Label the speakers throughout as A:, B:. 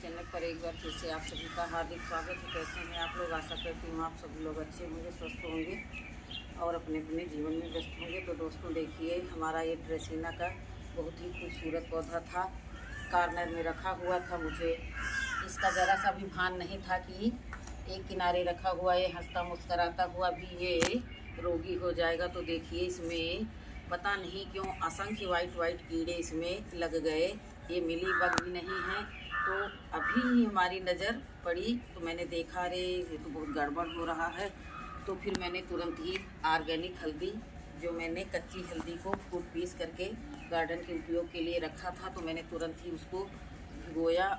A: Channel पर एक बार फिर से आप सभी का हार्दिक स्वागत है। कैसे हैं आप लोग? आशा करती हूँ आप सभी लोग अच्छे होंगे, स्वस्थ होंगे और अपने अपने जीवन में व्यस्त होंगे। तो दोस्तों देखिए, हमारा ये ड्रेसिना का बहुत ही खूबसूरत पौधा था, कार्नर में रखा हुआ था। मुझे इसका ज़रा सा भी भान नहीं था कि एक किनारे रखा हुआ ये हंसता मुस्कराता हुआ भी ये रोगी हो जाएगा। तो देखिए, इसमें पता नहीं क्यों असंख्य वाइट कीड़े इसमें लग गए। ये मिली बग भी नहीं है। तो अभी ही हमारी नज़र पड़ी तो मैंने देखा, अरे ये तो बहुत गड़बड़ हो रहा है। तो फिर मैंने तुरंत ही ऑर्गेनिक हल्दी, जो मैंने कच्ची हल्दी को कूट पीस करके गार्डन के उपयोग के लिए रखा था, तो मैंने तुरंत ही उसको भिगोया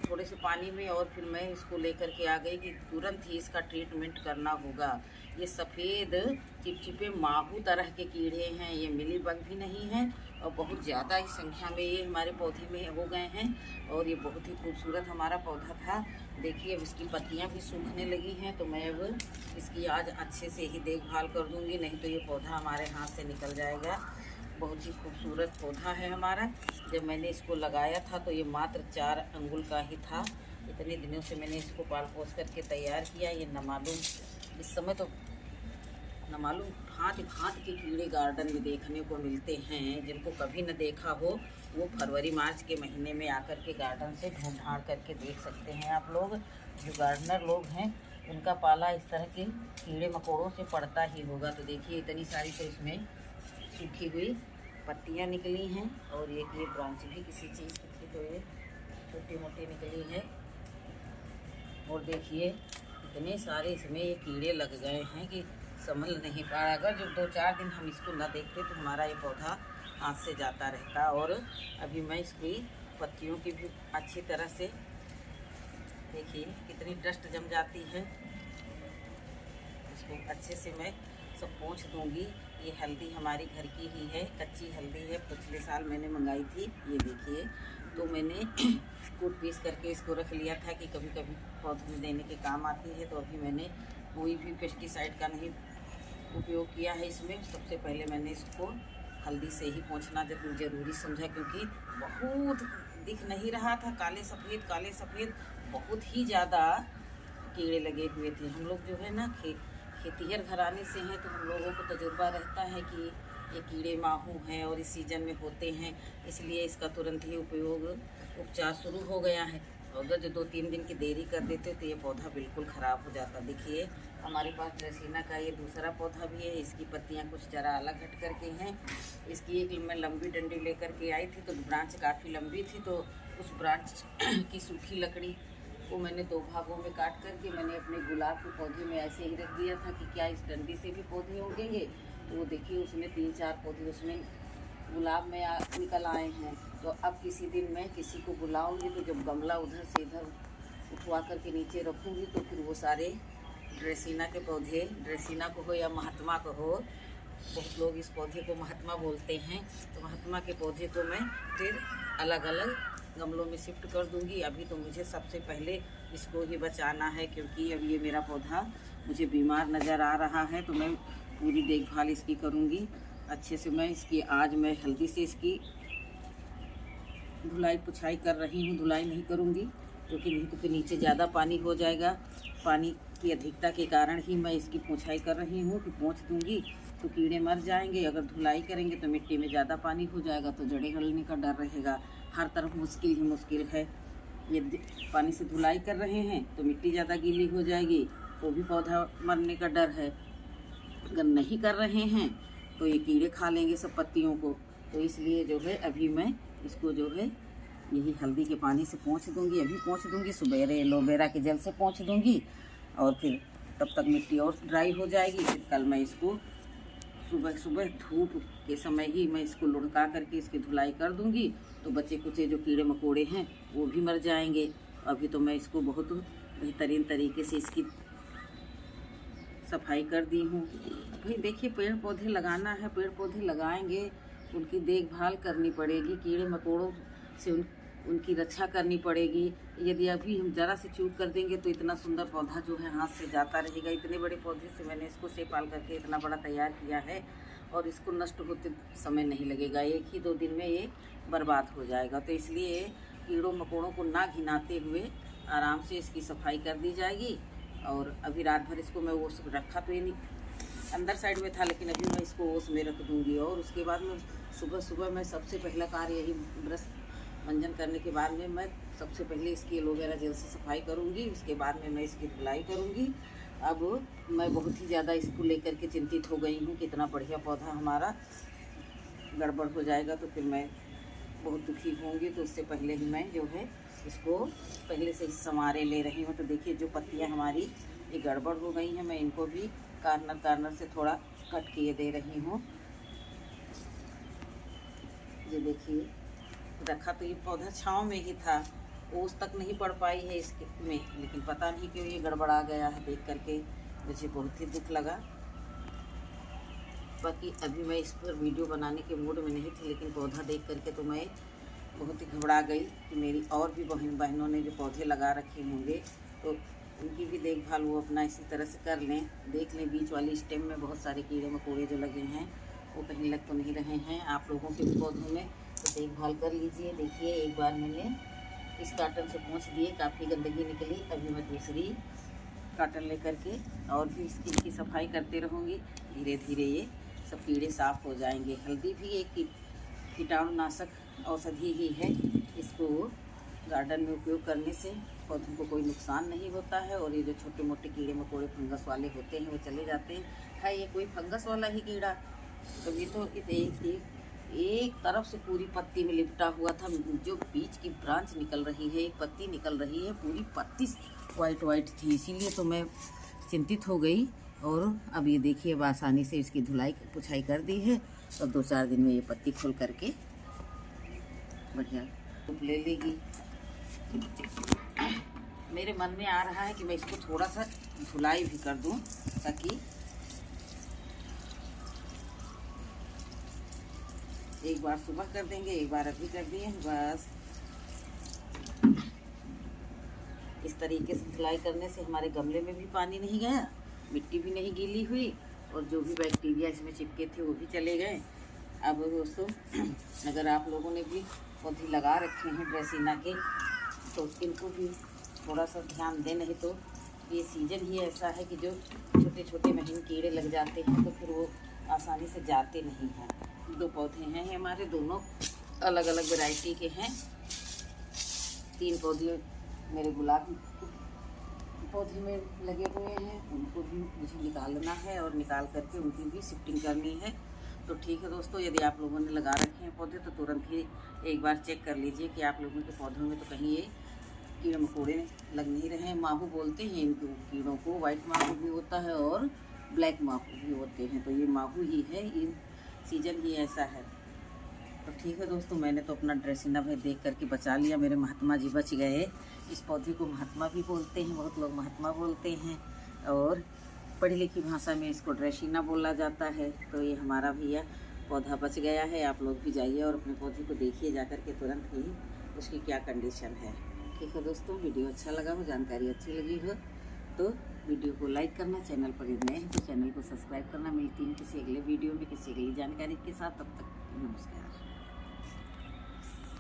A: थोड़े से पानी में और फिर मैं इसको लेकर के आ गई कि तुरंत ही इसका ट्रीटमेंट करना होगा। ये सफ़ेद चिपचिपे माहू तरह के कीड़े हैं, ये मिली बग भी नहीं है और बहुत ज़्यादा ही संख्या में ये हमारे पौधे में हो गए हैं। और ये बहुत ही खूबसूरत हमारा पौधा था। देखिए, अब इसकी पत्तियां भी सूखने लगी हैं, तो मैं अब इसकी आज अच्छे से ही देखभाल कर दूंगी, नहीं तो ये पौधा हमारे हाथ से निकल जाएगा। बहुत ही खूबसूरत पौधा है हमारा। जब मैंने इसको लगाया था तो ये मात्र 4 अंगुल का ही था। इतने दिनों से मैंने इसको पाल पोस करके तैयार किया। ये न मालूम इस समय तो न मालूम भांति भांति के कीड़े गार्डन में देखने को मिलते हैं। जिनको कभी न देखा हो वो फरवरी मार्च के महीने में आकर के गार्डन से ढूंढ ढांड करके देख सकते हैं आप लोग। जो गार्डनर लोग हैं उनका पाला इस तरह के कीड़े मकोड़ों से पड़ता ही होगा। तो देखिए, इतनी सारी तो इसमें सूखी हुई पत्तियां निकली हैं और एक ये ब्रांच भी किसी चीज़ की थी, तो ये छोटी मोटी निकली है। और देखिए, इतने सारे इसमें ये कीड़े लग गए हैं कि संभल नहीं पा रहा। अगर जो 2-4 दिन हम इसको ना देखते तो हमारा ये पौधा हाथ से जाता रहता। और अभी मैं इसकी पत्तियों की भी अच्छी तरह से, देखिए कितनी डस्ट जम जाती है, इसको अच्छे से मैं सब पोंछ दूंगी। ये हल्दी हमारी घर की ही है, कच्ची हल्दी है, पिछले साल मैंने मंगाई थी। ये देखिए, तो मैंने कूट पीस करके इसको रख लिया था कि कभी कभी पौधे में देने के काम आती है। तो अभी मैंने कोई भी पेस्टिसाइड का नहीं उपयोग किया है इसमें। सबसे पहले मैंने इसको हल्दी से ही पोंछना ज़रूरी समझा, क्योंकि बहुत दिख नहीं रहा था, काले सफ़ेद बहुत ही ज़्यादा कीड़े लगे हुए थे। हम लोग जो है ना खेतिहर घराने से हैं, तो हम लोगों को तजुर्बा रहता है कि ये कीड़े माहू हैं और इस सीज़न में होते हैं, इसलिए इसका तुरंत ही उपचार शुरू हो गया है। अगर जो 2-3 दिन की देरी कर देते तो ये पौधा बिल्कुल ख़राब हो जाता। देखिए, हमारे पास ड्रेसिना का ये दूसरा पौधा भी है। इसकी पत्तियां कुछ ज़रा अलग हट करके हैं। इसकी एक मैं लंबी डंडी लेकर के आई थी, तो ब्रांच काफ़ी लंबी थी, तो उस ब्रांच की सूखी लकड़ी को मैंने 2 भागों में काट करके मैंने अपने गुलाब के पौधे में ऐसे ही रख दिया था कि क्या इस डंडी से भी पौधे उगेंगे। तो वो देखिए, उसमें 3-4 पौधे उसमें गुलाब में निकल आए हैं। तो अब किसी दिन मैं किसी को बुलाऊंगी, तो जब गमला उधर से इधर उठवा करके नीचे रखूँगी, तो फिर वो सारे ड्रेसिना के पौधे, ड्रेसिना को हो या महात्मा को हो, बहुत लोग इस पौधे को महात्मा बोलते हैं, तो महात्मा के पौधे को मैं फिर अलग अलग गमलों में शिफ्ट कर दूंगी। अभी तो मुझे सबसे पहले इसको ही बचाना है, क्योंकि अब ये मेरा पौधा मुझे बीमार नज़र आ रहा है। तो मैं पूरी देखभाल इसकी करूंगी अच्छे से। आज मैं हल्दी से इसकी धुलाई पुछाई कर रही हूँ। धुलाई नहीं करूँगी क्योंकि नहीं तो फिर नीचे ज़्यादा पानी हो जाएगा। पानी की अधिकता के कारण ही मैं इसकी पुछाई कर रही हूँ कि पोंछ दूँगी तो कीड़े मर जाएंगे। अगर धुलाई करेंगे तो मिट्टी में ज़्यादा पानी हो जाएगा, तो जड़ें गलने का डर रहेगा। हर तरफ मुश्किल ही मुश्किल है। ये पानी से धुलाई कर रहे हैं तो मिट्टी ज़्यादा गीली हो जाएगी, तो भी पौधा मरने का डर है। अगर नहीं कर रहे हैं तो ये कीड़े खा लेंगे सब पत्तियों को। तो इसलिए जो है अभी मैं इसको जो है यही हल्दी के पानी से पोंछ दूंगी। अभी पोंछ दूंगी, सुबेरे एलोवेरा के जल से पोंछ दूंगी और फिर तब तक मिट्टी और ड्राई हो जाएगी। फिर कल मैं इसको सुबह सुबह धूप के समय ही मैं इसको लुढ़का करके इसकी धुलाई कर दूंगी, तो बचे कुचे जो कीड़े मकोड़े हैं वो भी मर जाएंगे। अभी तो मैं इसको बहुत बेहतरीन तरीके से इसकी सफाई कर दी हूँ। भाई देखिए, पेड़ पौधे लगाना है, पेड़ पौधे लगाएंगे, उनकी देखभाल करनी पड़ेगी, कीड़े मकोड़ों से उनकी रक्षा करनी पड़ेगी। यदि अभी हम ज़रा से चूक कर देंगे तो इतना सुंदर पौधा जो है हाथ से जाता रहेगा। इतने बड़े पौधे से मैंने इसको सेपाल करके इतना बड़ा तैयार किया है और इसको नष्ट होते समय नहीं लगेगा। 1 ही 2 दिन में ये बर्बाद हो जाएगा। तो इसलिए कीड़ों मकोड़ों को ना घिनाते हुए आराम से इसकी सफाई कर दी जाएगी। और अभी रात भर इसको मैं ओस रखा तो ये नहीं, अंदर साइड में था, लेकिन अभी मैं इसको ओस में रख दूँगी। और उसके बाद में सुबह सुबह मैं सबसे पहला कार्य यही, ब्रश मंजन करने के बाद में मैं सबसे पहले इसकी एलोवेरा जेल से सफाई करूँगी। उसके बाद में मैं इसकी धुलाई करूँगी। अब मैं बहुत ही ज़्यादा इसको लेकर के चिंतित हो गई हूँ कि इतना बढ़िया पौधा हमारा गड़बड़ हो जाएगा तो फिर मैं बहुत दुखी होंगी। तो उससे पहले ही मैं जो है इसको पहले से ही संवारे ले रही हूँ। तो देखिए जो पत्तियाँ हमारी ये गड़बड़ हो गई हैं, मैं इनको भी कार्नर से थोड़ा कट किए दे रही हूँ। ये देखिए, रखा तो ये पौधा छाँव में ही था, ओस तक नहीं पड़ पाई है इसके में, लेकिन पता नहीं क्यों ये गड़बड़ा गया है। देख करके मुझे बहुत ही दुख लगा। बाकी अभी मैं इस पर वीडियो बनाने के मूड में नहीं थी, लेकिन पौधा देख करके तो मैं बहुत ही घबरा गई कि मेरी और भी बहनों ने जो पौधे लगा रखे होंगे तो उनकी भी देखभाल वो अपना इसी तरह से कर लें। देख लें बीच वाली स्टेम में बहुत सारे कीड़े मकोड़े जो लगे हैं वो कहीं लग तो नहीं रहे हैं आप लोगों के पौधों में, तो देखभाल कर लीजिए। देखिए एक बार मैंने इस कार्टन से पोंछ दिए, काफ़ी गंदगी निकली। अभी मैं दूसरी कार्टन लेकर के और भी इसकी सफाई करते रहूँगी। धीरे धीरे ये सब कीड़े साफ़ हो जाएंगे। हल्दी भी एक कीटाणुनाशक औषधि ही है, इसको गार्डन में उपयोग करने से पौधों को कोई नुकसान नहीं होता है। और ये जो छोटे मोटे कीड़े मकोड़े फंगस वाले होते हैं वो चले जाते हैं। है ये कोई फंगस वाला ही कीड़ा, तो ये तो एक तरफ से पूरी पत्ती में लिपटा हुआ था। जो बीच की ब्रांच निकल रही है, एक पत्ती निकल रही है, पूरी पत्ती वाइट थी, इसीलिए तो मैं चिंतित हो गई। और अब ये देखिए अब आसानी से इसकी धुलाई पुछाई कर दी है और 2-4 दिन में ये पत्ती खोल करके बढ़िया धूप ले लेगी। मेरे मन में आ रहा है कि मैं इसको थोड़ा सा धुलाई भी कर दूं, ताकि एक बार सुबह कर देंगे, एक बार अभी कर दिए, बस इस तरीके से धुलाई करने से हमारे गमले में भी पानी नहीं गया, मिट्टी भी नहीं गीली हुई और जो भी बैक्टीरिया इसमें चिपके थे वो भी चले गए। अब दोस्तों अगर आप लोगों ने भी पौधे लगा रखे हैं ड्रेसिना के तो इनको भी थोड़ा सा ध्यान दें, नहीं तो ये सीज़न ही ऐसा है कि जो छोटे छोटे महीन कीड़े लग जाते हैं तो फिर वो आसानी से जाते नहीं हैं। 2 पौधे हैं हमारे, दोनों अलग अलग वैरायटी के हैं। 3 पौधे मेरे गुलाब पौधे में लगे हुए हैं, उनको भी मुझे निकालना है और निकाल करके उनकी भी शिफ्टिंग करनी है। तो ठीक है दोस्तों, यदि आप लोगों ने लगा रखे हैं पौधे तो तुरंत ही एक बार चेक कर लीजिए कि आप लोगों के पौधों में तो कहीं ये कीड़े मकोड़े लग नहीं रहे हैं। माहू बोलते हैं इनको कीड़ों को, वाइट माहू भी होता है और ब्लैक माहू भी होते हैं, तो ये माहू ही है, इन सीजन ही ऐसा है। तो ठीक है दोस्तों, मैंने तो अपना ड्रेसिना भाई देख करके बचा लिया, मेरे महात्मा जी बच गए। इस पौधे को महात्मा भी बोलते हैं, बहुत लोग महात्मा बोलते हैं और पढ़ी लिखी भाषा में इसको ड्रेसिना बोला जाता है। तो ये हमारा भैया पौधा बच गया है। आप लोग भी जाइए और अपने पौधे को देखिए जा कर के तुरंत ही उसकी क्या कंडीशन है। ठीक है दोस्तों, वीडियो अच्छा लगा हो, जानकारी अच्छी लगी हो तो वीडियो को लाइक करना, चैनल पर नए हैं तो चैनल को सब्सक्राइब करना। मिलती हूँ किसी अगले वीडियो में किसी अगली जानकारी के साथ, तब तक नमस्कार।